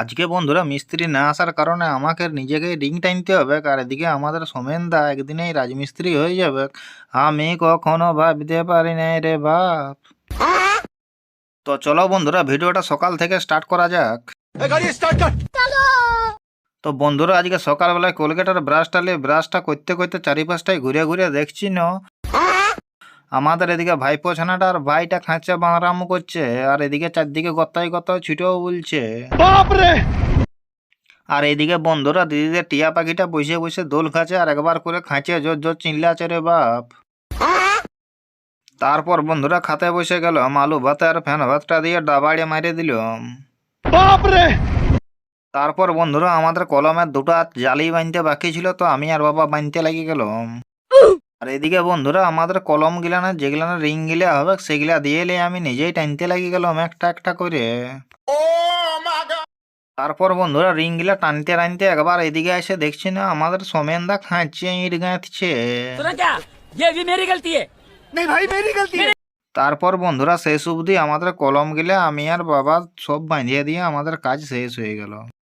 আজকে বন্ধুরা মিস্ত্রি না আসার কারণে আমাকে নিজেকে রিং টানতে হবে, আর এদিকে আমাদের সোমেনদা একদিনেই রাজমিস্ত্রি হয়ে যাবে। আমি কখনো ভাবতে পারি নাই রে বাপ। তো চলো বন্ধুরা ভিডিওটা সকাল থেকে স্টার্ট করা যাক। তো বন্ধুরা আজকে সকালবেলায় কোলগেটের ব্রাশটা নিয়ে ব্রাশটা করতে করতে চারিপাশটায় ঘুরে ঘুরে দেখছি না আমাদের এদিকে ভাইপো ছানাটা আর ভাইটা খাঁচা বাঁড়াম করছে, আর এদিকে চারদিকে গত্তায় গত্তায় ছুটেও বলছে। আর এইদিকে বন্ধুরা দিদিদের টিয়া পাখিটা বসে বসে দোল খাচ্ছে আর একবার করে খাঁচে জোর জোর চিল্লাছে রে বাপ। তারপর বন্ধুরা খাতে বসে গেলাম, আলু ভাতে আর ফ্যান ভাতটা দিয়ে ডাবাড়ে মারে দিলাম। তারপর বন্ধুরা আমাদের কলমের দুটো জালি বানতে বাকি ছিল, তো আমি আর বাবা বানতে লাগিয়ে গেলাম। আর এদিকে বন্ধুরা আমাদের কলম গিলানে যেগুলানে রিং গিলা হবে সেগুলা দিয়ে এলে আমি নিজেই টানতে লাগিয়ে গেলাম একটা একটা করে। তারপর বন্ধুরা রিং গিলা টানতে টানতে একবার এদিকে এসে দেখছি না আমাদের সোমেনদা খাঁচিয়ে ইট গাঁথছে। তারপর বন্ধুরা শেষ অবধি আমাদের কলম গিলা আমি আর বাবা সব বাঁধিয়ে দিয়ে আমাদের কাজ শেষ হয়ে গেল।